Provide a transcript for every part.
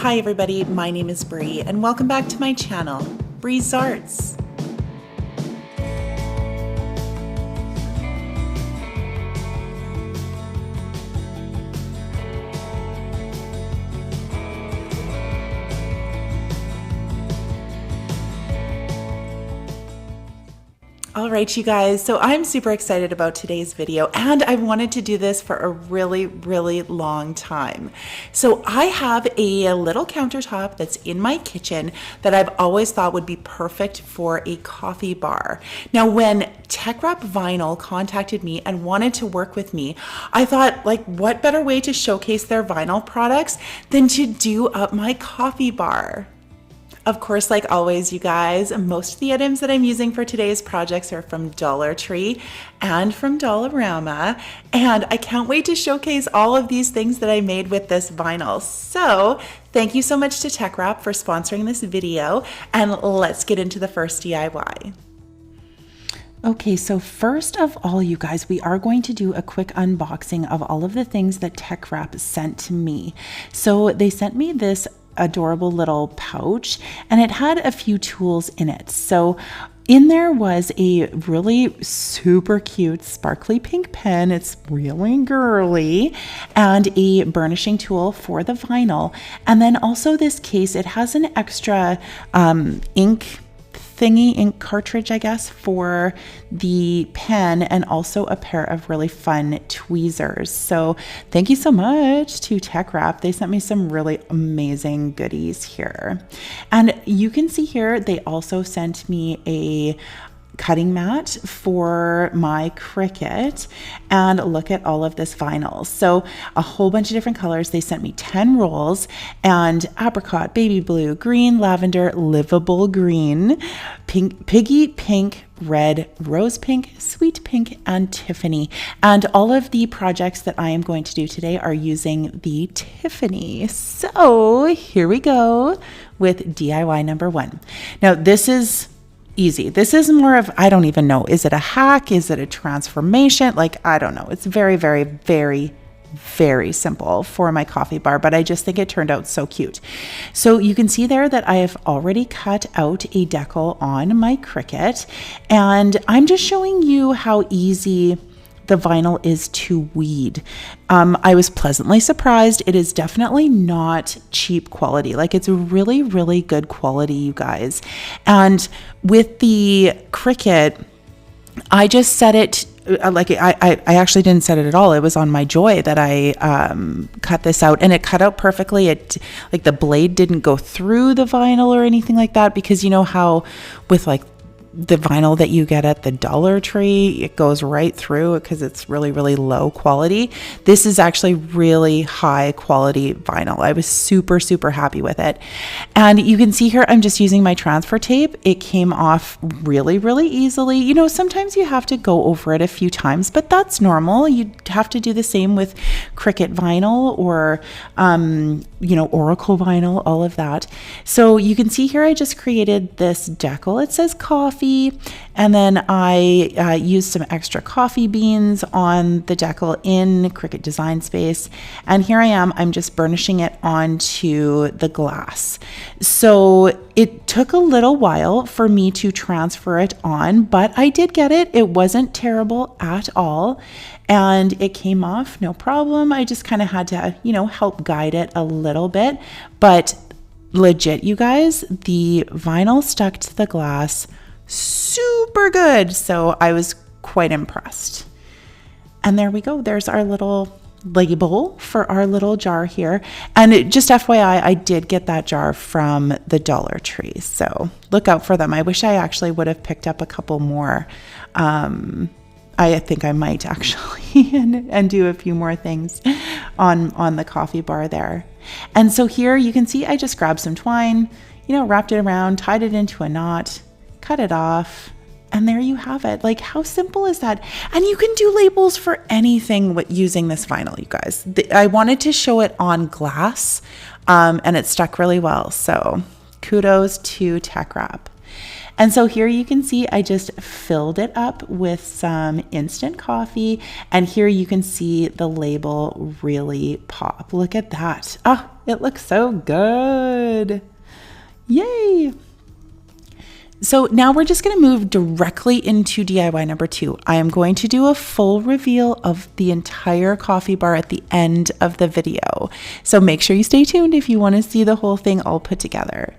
Hi everybody, my name is Bree and welcome back to my channel, Bree's Arts. All right, you guys, so I'm super excited about today's video and I've wanted to do this for a really long time. So I have a little countertop that's in my kitchen that I've always thought would be perfect for a coffee bar. Now, when Teckwrap Vinyl contacted me and wanted to work with me, I thought, like, what better way to showcase their vinyl products than to do up my coffee bar? Of course, like always, you guys, most of the items that I'm using for today's projects are from Dollar Tree and from Dollarama, and I can't wait to showcase all of these things that I made with this vinyl. So thank you so much to Teckwrap for sponsoring this video, and let's get into the first DIY. Okay, so first of all, you guys, we are going to do a quick unboxing of all of the things that Teckwrap sent to me. So they sent me this adorable little pouch and it had a few tools in it. So in there was a really super cute sparkly pink pen, it's really girly, and a burnishing tool for the vinyl. And then also this case, it has an extra ink cartridge, I guess, for the pen, and also a pair of really fun tweezers. So thank you so much to Teckwrap. They sent me some really amazing goodies here. And you can see here, they also sent me a cutting mat for my Cricut, and look at all of this vinyl. So a whole bunch of different colors. They sent me 10 rolls, and apricot, baby blue, green, lavender, livable green, pink, piggy pink, red, rose pink, sweet pink, and Tiffany. And all of the projects that I am going to do today are using the Tiffany. So here we go with DIY number 1. Now this is easy. This is more of, I don't even know, is it a hack? Is it a transformation? Like, I don't know. It's very simple for my coffee bar, but I just think it turned out so cute. So you can see there that I have already cut out a decal on my Cricut, and I'm just showing you how easy the vinyl is to weed. I was pleasantly surprised. It is definitely not cheap quality. Like, it's really good quality, you guys. And with the Cricut, I just set it, like I actually didn't set it at all. It was on my Joy that I cut this out, and it cut out perfectly. It, like, the blade didn't go through the vinyl or anything like that, because you know how with like the vinyl that you get at the Dollar Tree, it goes right through because it's really low quality. This is actually really high quality vinyl. I was super happy with it. And you can see here, I'm just using my transfer tape. It came off really easily. You know, sometimes you have to go over it a few times, but that's normal. You have to do the same with Cricut vinyl or, you know, Oracle vinyl, all of that. So you can see here, I just created this decal. It says coffee. And then I used some extra coffee beans on the decal in Cricut Design Space. And here I am, I'm just burnishing it onto the glass. So it took a little while for me to transfer it on, but I did get it. It wasn't terrible at all. And it came off, no problem. I just kind of had to, you know, help guide it a little bit. But legit, you guys, the vinyl stuck to the glass super good. So I was quite impressed. And there we go. There's our little label for our little jar here. And just FYI, I did get that jar from the Dollar Tree. So look out for them. I wish I actually would have picked up a couple more. I think I might actually and do a few more things on the coffee bar there. And so here you can see I just grabbed some twine, you know, wrapped it around, tied it into a knot, cut it off, and there you have it. Like, how simple is that? And you can do labels for anything with using this vinyl, you guys. I wanted to show it on glass, and it stuck really well. So kudos to Teckwrap. And so here you can see I just filled it up with some instant coffee, and here you can see the label really pop. Look at that. Oh, it looks so good. Yay. So now we're just going to move directly into DIY number 2. I am going to do a full reveal of the entire coffee bar at the end of the video. So make sure you stay tuned if you want to see the whole thing all put together.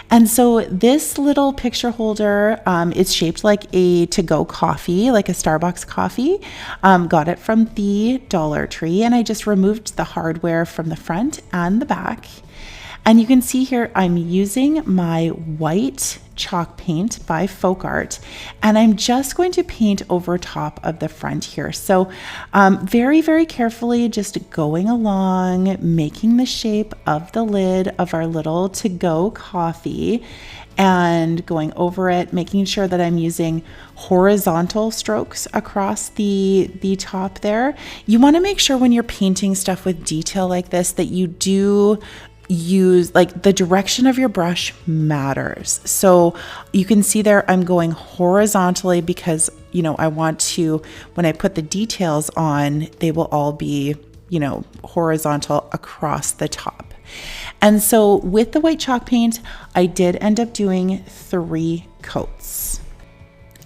And so this little picture holder is shaped like a to-go coffee, like a Starbucks coffee. Got it from the Dollar Tree, and I just removed the hardware from the front and the back. And you can see here, I'm using my white chalk paint by Folk Art, and I'm just going to paint over top of the front here. So very, very carefully, just going along, making the shape of the lid of our little to-go coffee and going over it, making sure that I'm using horizontal strokes across the top there. You want to make sure when you're painting stuff with detail like this that you do use, like, the direction of your brush matters. So you can see there I'm going horizontally because, you know, I want to, when I put the details on, they will all be, you know, horizontal across the top. And so with the white chalk paint, I did end up doing 3 coats.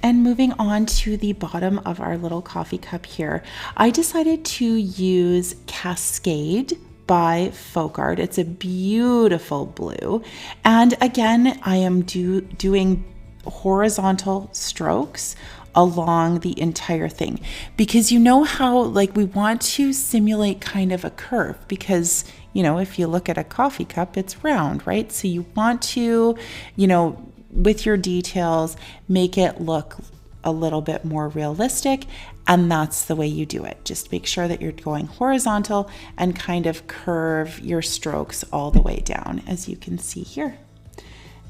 And moving on to the bottom of our little coffee cup here, I decided to use Cascade by Folk Art. It's a beautiful blue. And again, I am doing horizontal strokes along the entire thing, because you know how, like, we want to simulate kind of a curve, because, you know, if you look at a coffee cup, it's round, right? So you want to, you know, with your details, make it look a little bit more realistic, and that's the way you do it. Just make sure that you're going horizontal and kind of curve your strokes all the way down, as you can see here.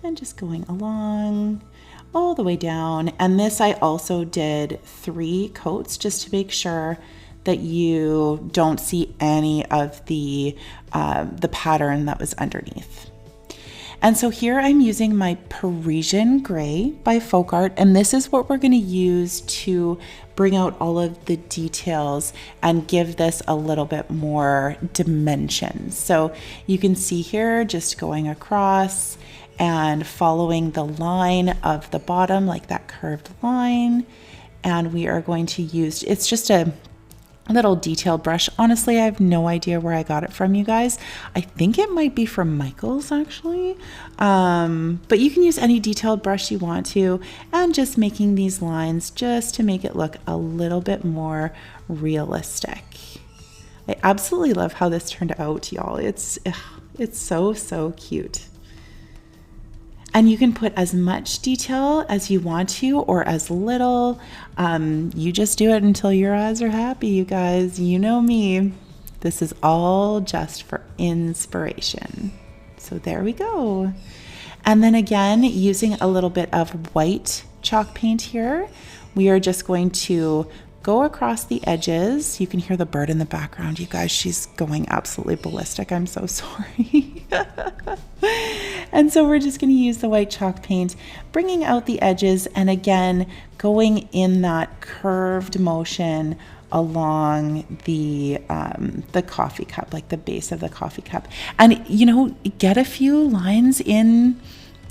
And just going along all the way down. And this I also did 3 coats just to make sure that you don't see any of the pattern that was underneath. And so here I'm using my Parisian Gray by Folk Art, and this is what we're going to use to bring out all of the details and give this a little bit more dimension. So you can see here, just going across and following the line of the bottom, like that curved line. And we are going to use, it's just a little detailed brush. Honestly, I have no idea where I got it from, you guys. I think it might be from Michael's, actually. But you can use any detailed brush you want to, and just making these lines just to make it look a little bit more realistic. I absolutely love how this turned out, y'all. It's so cute. And you can put as much detail as you want to, or as little. You just do it until your eyes are happy, you guys. You know me. This is all just for inspiration. So there we go. And then again, using a little bit of white chalk paint here, we are just going to go across the edges. You can hear the bird in the background, you guys. She's going absolutely ballistic. I'm so sorry. And so we're just going to use the white chalk paint, bringing out the edges, and again, going in that curved motion along the coffee cup, like the base of the coffee cup. And, you know, get a few lines in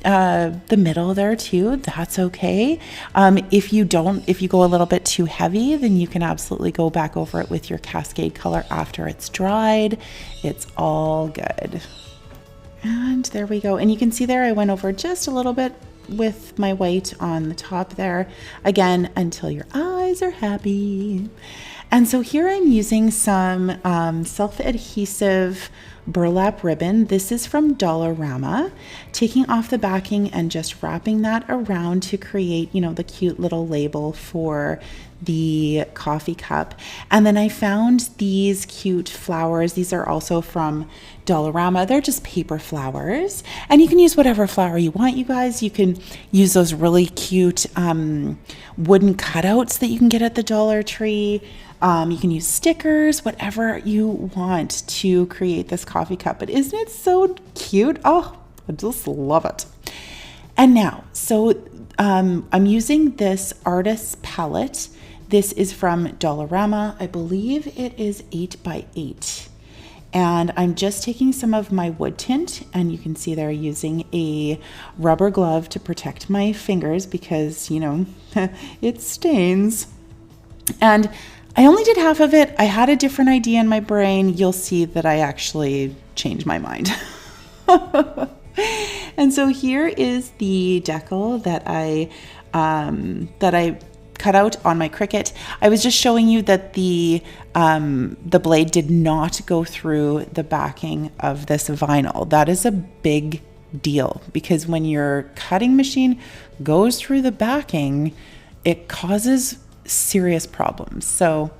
the middle there too. That's okay. If you go a little bit too heavy, then you can absolutely go back over it with your Cascade color after it's dried. It's all good. And there we go. And you can see there I went over just a little bit with my white on the top there, again, until your eyes are happy. And so here I'm using some self-adhesive burlap ribbon. This is from Dollarama, taking off the backing and just wrapping that around to create, you know, the cute little label for the coffee cup. And then I found these cute flowers. These are also from Dollarama. They're just paper flowers, and you can use whatever flower you want, you guys. You can use those really cute wooden cutouts that you can get at the Dollar Tree. You can use stickers, whatever you want to create this coffee cup. But isn't it so cute? Oh, I just love it. And now, so I'm using this artist's palette. This is from Dollarama. I believe it is 8 by 8. And I'm just taking some of my wood tint, and you can see there using a rubber glove to protect my fingers because, you know, it stains. And I only did half of it. I had a different idea in my brain. You'll see that I actually changed my mind. And so here is the decal that I cut out on my Cricut. I was just showing you that the blade did not go through the backing of this vinyl. That is a big deal because when your cutting machine goes through the backing, it causes serious problems. So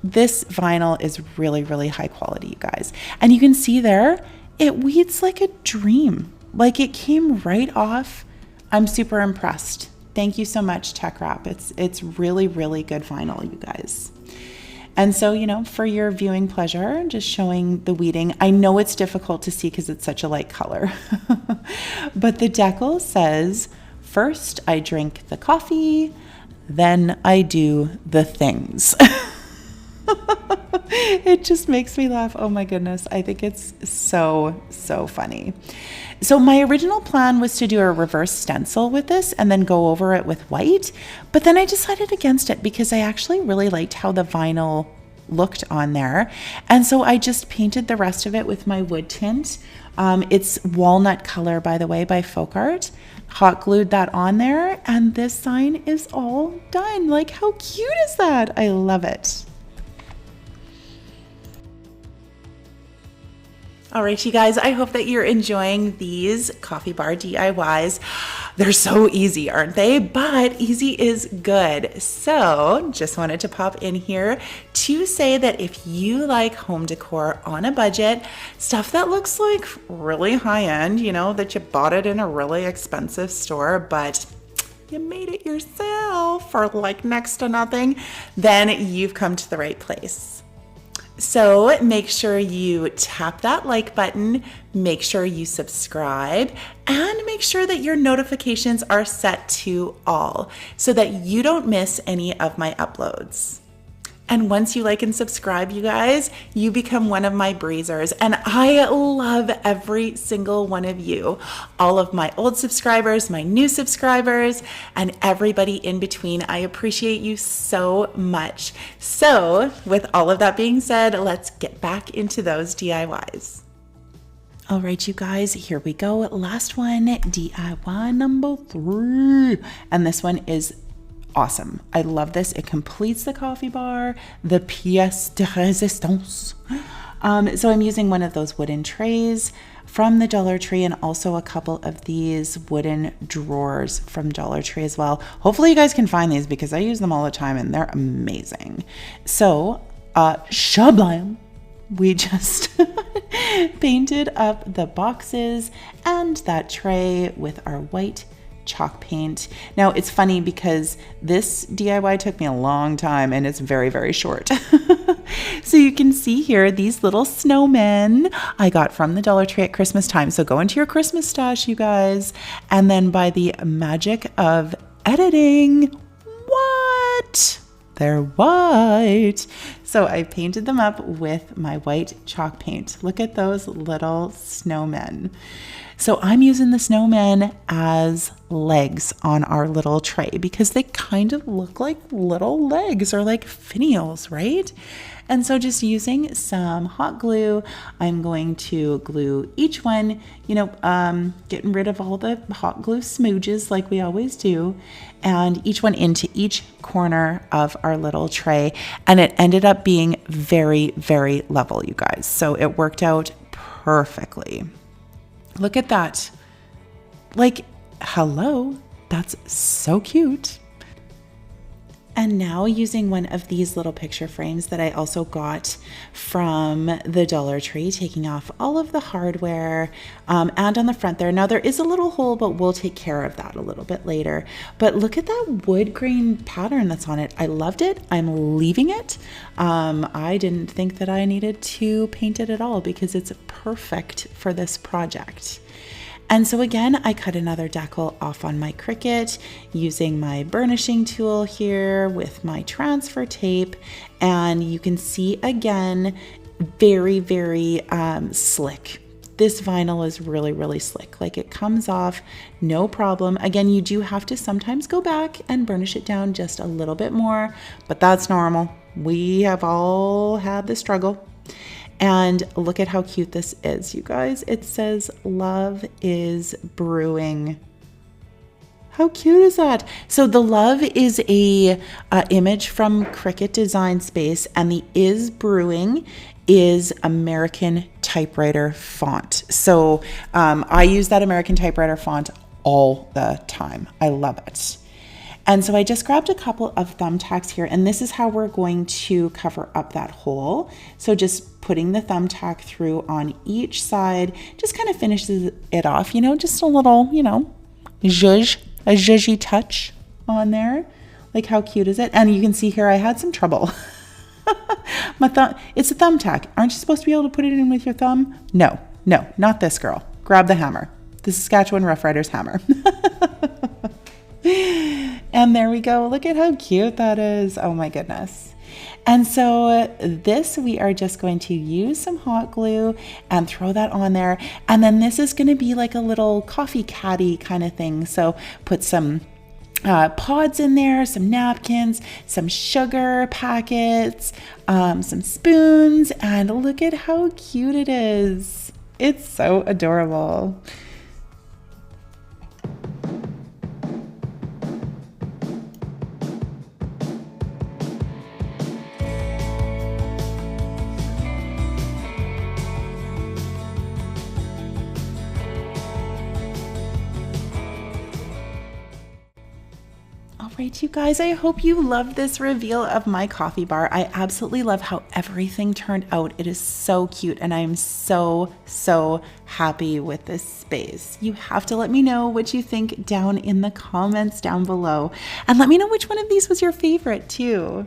this vinyl is really, really high quality, you guys. And you can see there, it weeds like a dream. Like it came right off. I'm super impressed. Thank you so much, Teckwrap. It's really, really good vinyl, you guys. And so, you know, for your viewing pleasure, just showing the weeding. I know it's difficult to see because it's such a light color. But the decal says, first I drink the coffee, then I do the things. It just makes me laugh. Oh my goodness. I think it's so, so funny. So my original plan was to do a reverse stencil with this and then go over it with white. But then I decided against it because I actually really liked how the vinyl looked on there. And so I just painted the rest of it with my wood tint. It's walnut color, by the way, by Folk Art. Hot glued that on there. And this sign is all done. Like, how cute is that? I love it. All right, you guys, I hope that you're enjoying these coffee bar DIYs. They're so easy, aren't they? But easy is good. So just wanted to pop in here to say that if you like home decor on a budget, stuff that looks like really high end, you know, that you bought it in a really expensive store, but you made it yourself for like next to nothing, then you've come to the right place. So make sure you tap that like button, make sure you subscribe, and make sure that your notifications are set to all so that you don't miss any of my uploads. And once you like and subscribe, you guys, you become one of my breezers. And I love every single one of you. All of my old subscribers, my new subscribers, and everybody in between. I appreciate you so much. So with all of that being said, let's get back into those DIYs. All right, you guys, here we go. Last one, DIY number 3. And this one is awesome. I love this. It completes the coffee bar, the pièce de résistance. So I'm using one of those wooden trays from the Dollar Tree and also a couple of these wooden drawers from Dollar Tree as well. Hopefully you guys can find these because I use them all the time and they're amazing. So, sublime. We just painted up the boxes and that tray with our white chalk paint. Now it's funny because this DIY took me a long time and it's very, very short. So you can see here these little snowmen I got from the Dollar Tree at Christmas time. So go into your Christmas stash, you guys. And then by the magic of editing, what? They're white. So I painted them up with my white chalk paint. Look at those little snowmen. So I'm using the snowmen as legs on our little tray because they kind of look like little legs or like finials, right? And so just using some hot glue, I'm going to glue each one, you know, getting rid of all the hot glue smooges like we always do, and each one into each corner of our little tray. And it ended up being very, very level, you guys. So it worked out perfectly. Look at that. Like, hello, that's so cute. And now using one of these little picture frames that I also got from the Dollar Tree, taking off all of the hardware and on the front there. Now there is a little hole, but we'll take care of that a little bit later. But look at that wood grain pattern that's on it. I loved it. I'm leaving it. I didn't think that I needed to paint it at all because it's perfect for this project. And so again, I cut another decal off on my Cricut using my burnishing tool here with my transfer tape. And you can see again, very, very slick. This vinyl is really, really slick. Like it comes off no problem. Again, you do have to sometimes go back and burnish it down just a little bit more, but that's normal. We have all had the struggle. And look at how cute this is, you guys. It says, "Love is brewing." How cute is that? So the love is a image from Cricut Design Space, and the "is brewing" is American typewriter font. So I use that American typewriter font all the time. I love it. And so I just grabbed a couple of thumbtacks here, and this is how we're going to cover up that hole. So just putting the thumbtack through on each side just kind of finishes it off, you know, just a little, you know, zhuzh. A zhuzhy touch on there. Like how cute is it? And you can see here I had some trouble. My thumb, it's a thumbtack. Aren't you supposed to be able to put it in with your thumb? No, not this girl. Grab the hammer. The Saskatchewan Rough Riders hammer. And there we go. Look at how cute that is. Oh my goodness. And so this, we are just going to use some hot glue and throw that on there. And then this is going to be like a little coffee caddy kind of thing. So put some pods in there, some napkins, some sugar packets, some spoons, and look at how cute it is. It's so adorable. Right, you guys, I hope you loved this reveal of my coffee bar. I absolutely love how everything turned out. It is so cute, and I am so happy with this space. You have to let me know what you think down in the comments down below, and let me know which one of these was your favorite too.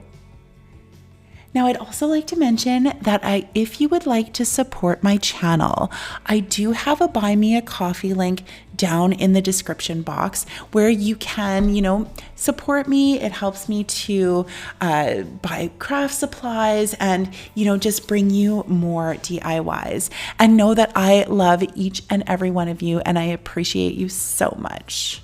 Now, I'd also like to mention that if you would like to support my channel, I do have a Buy Me a Coffee link down in the description box where you can, you know, support me. It helps me to buy craft supplies and, you know, just bring you more DIYs. And know that I love each and every one of you, and I appreciate you so much.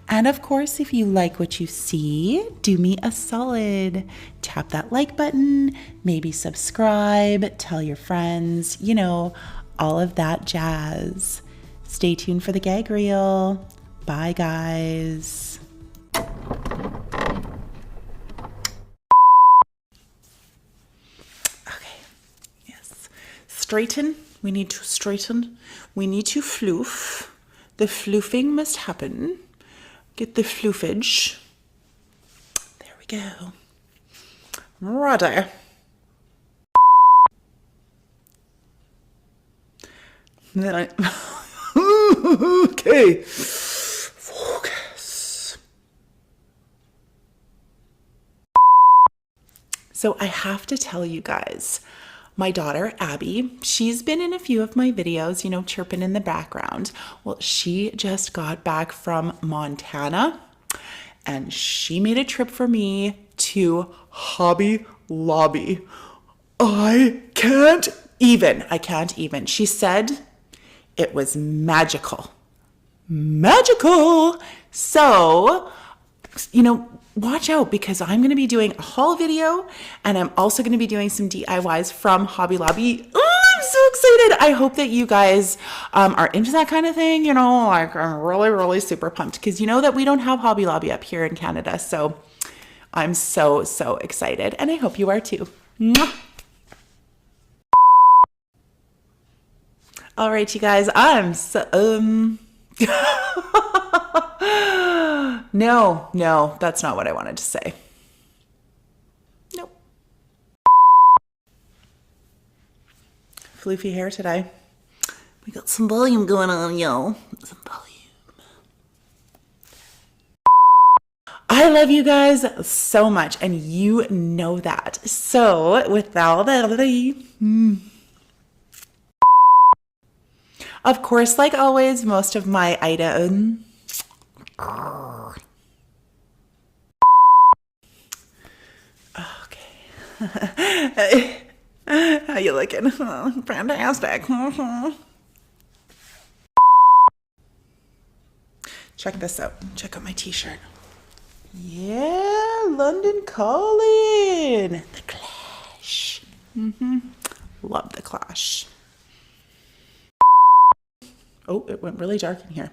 And of course, if you like what you see, do me a solid. Tap that like button, maybe subscribe, tell your friends, you know, all of that jazz. Stay tuned for the gag reel. Bye, guys. Okay, yes. Straighten. We need to straighten. We need to floof. The floofing must happen. Get the floofage. There we go. Righto. Okay. Focus. So I have to tell you guys, my daughter, Abby, she's been in a few of my videos, you know, chirping in the background. Well, she just got back from Montana, and she made a trip for me to Hobby Lobby. I can't even. She said it was magical. Magical. So, you know, watch out, because I'm going to be doing a haul video, and I'm also going to be doing some DIYs from Hobby Lobby. Oh, I'm so excited. I hope that you guys are into that kind of thing. You know, like, I'm really super pumped, because you know that we don't have Hobby Lobby up here in Canada. So I'm so excited, and I hope you are too. Mwah. All right, you guys, I'm so No, that's not what I wanted to say. Nope. Floofy hair today. We got some volume going on, y'all. Some volume. I love you guys so much, and you know that. So, without of course, like always, most of my items. Okay. How you looking? Fantastic. Check this out. Check out my t-shirt. Yeah, London Calling. The Clash. Love the Clash. Oh, it went really dark in here.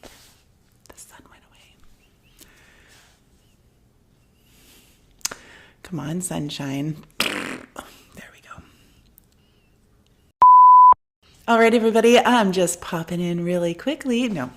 The sun went away. Come on, sunshine. There we go. All right, everybody, I'm just popping in really quickly. No.